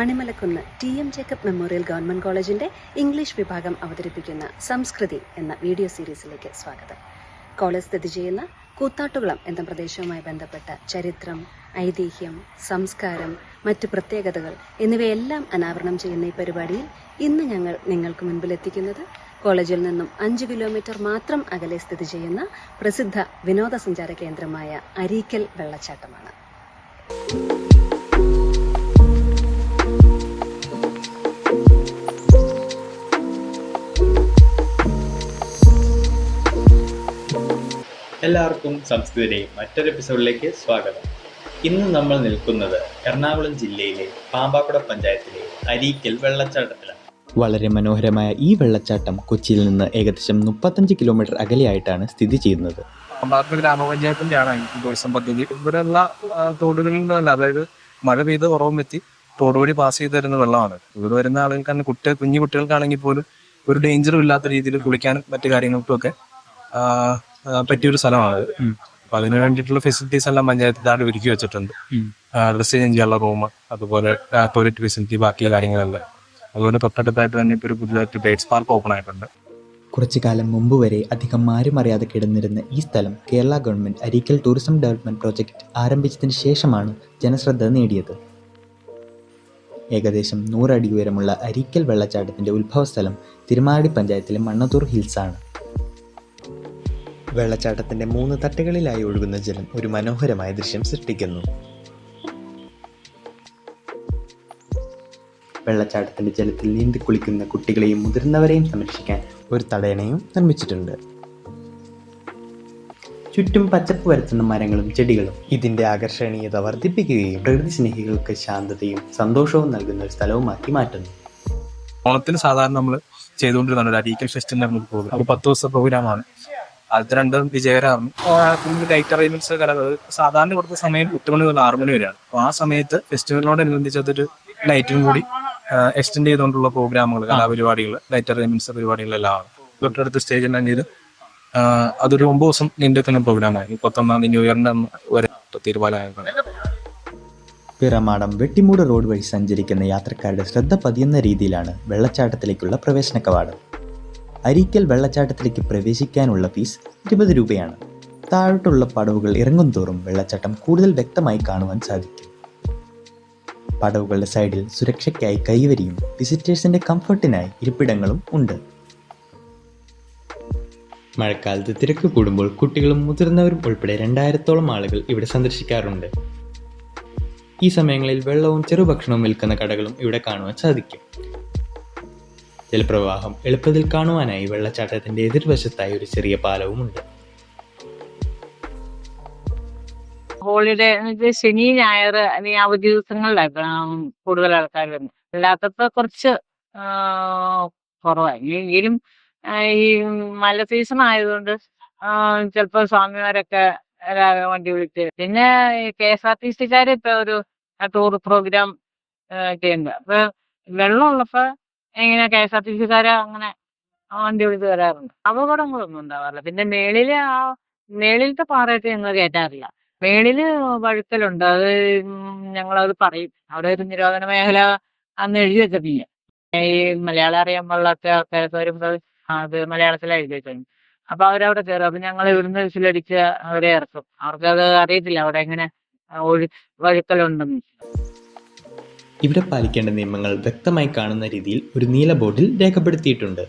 Manimalakkunnu TM Jacob memorial government കോളേജിന്റെ English വിഭാഗം അവതരിപ്പിക്കുന്ന സംസ്കൃതി എന്ന വീഡിയോ സീരീസിലേക്ക് സ്വാഗതം. കോളേജ് സ്ഥിതി ചെയ്യുന്ന കൂത്താട്ടുകുളം എന്ന പ്രദേശവുമായി ബന്ധപ്പെട്ട ചരിത്രം, ഐതിഹ്യം, സംസ്കാരം, മറ്റ് പ്രത്യേകതകൾ എന്നിവയെല്ലാം അനാവരണം ചെയ്യുന്ന ഈ പരിപാടിയിൽ ഇന്ന് ഞങ്ങൾ നിങ്ങൾക്ക് മുൻപിലെത്തിക്കുന്നത് കോളേജിൽ നിന്നും 5 കിലോമീറ്റർ മാത്രം അകലെ സ്ഥിതി ചെയ്യുന്ന പ്രസിദ്ധ വിനോദസഞ്ചാര കേന്ദ്രമായ അരീക്കൽ വെള്ളച്ചാട്ടമാണ്. എല്ലാവർക്കും സംസ്കൃതിയുടെ മറ്റൊരു എപ്പിസോഡിലേക്ക് സ്വാഗതം. ഇന്ന് നമ്മൾ നിൽക്കുന്നത് എറണാകുളം ജില്ലയിലെ പാമ്പാക്കുട പഞ്ചായത്തിലെ അരീക്കൽ വെള്ളച്ചാട്ടത്തിലാണ്. വളരെ മനോഹരമായ ഈ വെള്ളച്ചാട്ടം കൊച്ചിയിൽ നിന്ന് ഏകദേശം 35 കിലോമീറ്റർ അകലെയായിട്ടാണ് സ്ഥിതി ചെയ്യുന്നത്. പാമ്പാക്കുട ഗ്രാമപഞ്ചായത്തിന്റെ ആണ് ടൂറിസം പദ്ധതി. ഇവിടെയുള്ള തോടുകളിൽ നിന്നല്ല, അതായത് മഴ പെയ്ത് ഉറവെത്തി തോട് വഴി പാസ് ചെയ്ത് തരുന്ന വെള്ളമാണ്. ഇവിടെ വരുന്ന ആളുകൾക്ക് തന്നെ കുഞ്ഞു കുട്ടികൾക്കാണെങ്കിൽ പോലും ഒരു ഡേഞ്ചറും ഇല്ലാത്ത രീതിയിൽ കുളിക്കാനും മറ്റു കാര്യങ്ങൾക്കും ഒക്കെ പറ്റിയൊരു സ്ഥലമാണ്. അപ്പൊ അതിന് വേണ്ടിയിട്ടുള്ള ഫെസിലിറ്റീസ് എല്ലാം പഞ്ചായത്ത് താഴെ ഒരുക്കി വെച്ചിട്ടുണ്ട്. ഡ്രസ് ചേഞ്ച് ചെയ്യാനുള്ള റൂം, അതുപോലെ ടോയ്ലറ്റ് ഫെസിലിറ്റി, ബാക്കി കാര്യങ്ങളെല്ലാം. അതുപോലെ തൊട്ടടുത്തായിട്ട് തന്നെ ഇപ്പോൾ ഒരു പുതിയതായിട്ട് ബേഡ്സ് പാർക്ക് ഓപ്പൺ ആയിട്ടുണ്ട്. കുറച്ചു കാലം മുമ്പ് വരെ അധികം ആരും അറിയാതെ കിടന്നിരുന്ന ഈ സ്ഥലം Kerala government Areekal tourism development project ആരംഭിച്ചതിന് ശേഷമാണ് ജനശ്രദ്ധ നേടിയത്. ഏകദേശം 100 അടി ഉയരമുള്ള അരീക്കൽ വെള്ളച്ചാട്ടത്തിന്റെ ഉത്ഭവസ്ഥലം തിരുമാടി പഞ്ചായത്തിലെ മണ്ണത്തൂർ ഹിൽസ് ആണ്. വെള്ളച്ചാട്ടത്തിന്റെ 3 തട്ടുകളിലായി ഒഴുകുന്ന ജലം ഒരു മനോഹരമായ ദൃശ്യം സൃഷ്ടിക്കുന്നു. വെള്ളച്ചാട്ടത്തിന്റെ ജലത്തിൽ നീന്തി കുളിക്കുന്ന കുട്ടികളെയും മുതിർന്നവരെയും സംരക്ഷിക്കാൻ ഒരു തടയണയും നിർമ്മിച്ചിട്ടുണ്ട്. ചുറ്റും പച്ചപ്പ് വരുത്തുന്ന മരങ്ങളും ചെടികളും ഇതിന്റെ ആകർഷണീയത വർദ്ധിപ്പിക്കുകയും പ്രകൃതി സ്നേഹികൾക്ക് ശാന്തതയും സന്തോഷവും നൽകുന്ന ഒരു സ്ഥലവുമാക്കി മാറ്റുന്നു. ഓണത്തിന് സാധാരണ നമ്മൾ ചെയ്തുകൊണ്ടിരുന്ന ഒരു അരീക്കൽ ഫെസ്റ്റ് എന്ന് പറഞ്ഞൊരു പ്രോഗ്രാം, ഒരു 10 ദിവസത്തെ പ്രോഗ്രാമാണ്. അത് രണ്ടും വിജയകരമാണ്. ലൈറ്റ് അറേഞ്ച്മെന്റ്സ് സാധാരണ കൊടുത്ത സമയം 8 മണി മുതൽ 6 മണി വരെയാണ്. അപ്പോൾ ആ സമയത്ത് ഫെസ്റ്റിവലിനോടനുബന്ധിച്ച് അതൊരു ലൈറ്റും കൂടി എക്സ്റ്റെൻഡ് ചെയ്തുകൊണ്ടുള്ള പ്രോഗ്രാമുകൾ, കലാപരിപാടികൾ, ലൈറ്റ് അറേഞ്ച്മെന്റ്സ് പരിപാടികളെല്ലാം ആണ്. തൊട്ടടുത്ത് സ്റ്റേജ് എല്ലാം ചെയ്ത് അതൊരു 9 ദിവസം നീണ്ടുനിൽക്കുന്ന പ്രോഗ്രാമായിരുന്നു. 31 ന്യൂ ഇയറിന്റെ വരെ തീരുമാനമായിരുന്നു. പിറമാടം വെട്ടിമൂട് റോഡ് വഴി സഞ്ചരിക്കുന്ന യാത്രക്കാരുടെ ശ്രദ്ധ പതിയുന്ന രീതിയിലാണ് വെള്ളച്ചാട്ടത്തിലേക്കുള്ള പ്രവേശന കവാടം. അരീക്കൽ വെള്ളച്ചാട്ടത്തിലേക്ക് പ്രവേശിക്കാനുള്ള ഫീസ് 20 രൂപയാണ്. താഴോട്ടുള്ള പടവുകൾ ഇറങ്ങും തോറും വെള്ളച്ചാട്ടം കൂടുതൽ വ്യക്തമായി കാണുവാൻ സാധിക്കും. പടവുകളുടെ സൈഡിൽ സുരക്ഷയ്ക്കായി കൈവരിയും വിസിറ്റേഴ്സിന്റെ കംഫർട്ടിനായി ഇരിപ്പിടങ്ങളും ഉണ്ട്. മഴക്കാലത്ത് തിരക്ക് കൂടുമ്പോൾ കുട്ടികളും മുതിർന്നവരും ഉൾപ്പെടെ 2000-ഓളം ആളുകൾ ഇവിടെ സന്ദർശിക്കാറുണ്ട്. ഈ സമയങ്ങളിൽ വെള്ളവും ചെറുഭക്ഷണവും വിൽക്കുന്ന കടകളും ഇവിടെ കാണുവാൻ സാധിക്കും. ജലപ്രവാഹം എളുപ്പത്തിൽ കാണുവാനായി വെള്ളച്ചാട്ടത്തിന്റെ എതിർവശത്തായി ഒരു ചെറിയ പാലവുമുണ്ട്. ഹോളിഡേ ശനി, ഞായർ അല്ലെങ്കിൽ അവധി ദിവസങ്ങളിലാണ് കൂടുതൽ ആൾക്കാർ വരുന്നത്. അല്ലാത്തപ്പോ കുറച്ച് കുറവായി. എങ്കിലും ഈ മഴ സീസൺ ആയതുകൊണ്ട് ചിലപ്പോൾ സ്വാമിമാരൊക്കെ വണ്ടി വിളിച്ച്, പിന്നെ KSRTC-ക്കാര് ഇപ്പൊ ഒരു ടൂർ പ്രോഗ്രാം ചെയ്യുന്നുണ്ട്. അപ്പൊ വെള്ളം ഉള്ളപ്പോ ഇങ്ങനെ KSRTC-ക്കാര് അങ്ങനെ വണ്ടി വിളിച്ച് വരാറുണ്ട്. അപകടങ്ങളൊന്നും ഉണ്ടാവാറില്ല. പിന്നെ മേളിലത്തെ പാറയൊക്കെ ഞങ്ങൾ കയറ്റാറില്ല. മേളില് വഴുക്കലുണ്ട്. അത് ഞങ്ങളത് പറയും. അവിടെ ഒരു നിരോധന മേഖല അന്ന് എഴുതി വെച്ചിട്ടില്ല. ഈ മലയാളം അറിയാൻ പാടില്ലാത്ത ആൾക്കാരൊക്കെ വരുമ്പോൾ അത് മലയാളത്തിലാണ് എഴുതി വെച്ചത്. അപ്പൊ അവരവിടെ കയറും. അപ്പൊ ഞങ്ങൾ ഇവിടുന്ന് വിസിലടിച്ച് അവരെ ഇറക്കും. അവർക്കത് അറിയത്തില്ല അവിടെ എങ്ങനെ വഴുക്കലുണ്ടെന്ന്. ഇവിടെ പാലിക്കേണ്ട നിയമങ്ങൾ വ്യക്തമായി കാണുന്ന രീതിയിൽ ഒരു നീല ബോർഡിൽ രേഖപ്പെടുത്തിയിട്ടുണ്ട്.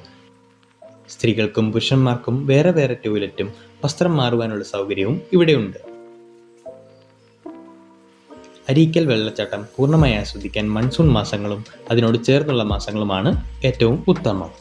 സ്ത്രീകൾക്കും പുരുഷന്മാർക്കും വേറെ വേറെ ടോയ്ലറ്റും വസ്ത്രം മാറുവാനുള്ള സൗകര്യവും ഇവിടെയുണ്ട്. അരീക്കൽ വെള്ളച്ചാട്ടം പൂർണ്ണമായി ആസ്വദിക്കാൻ മൺസൂൺ മാസങ്ങളും അതിനോട് ചേർന്നുള്ള മാസങ്ങളുമാണ് ഏറ്റവും ഉത്തമം.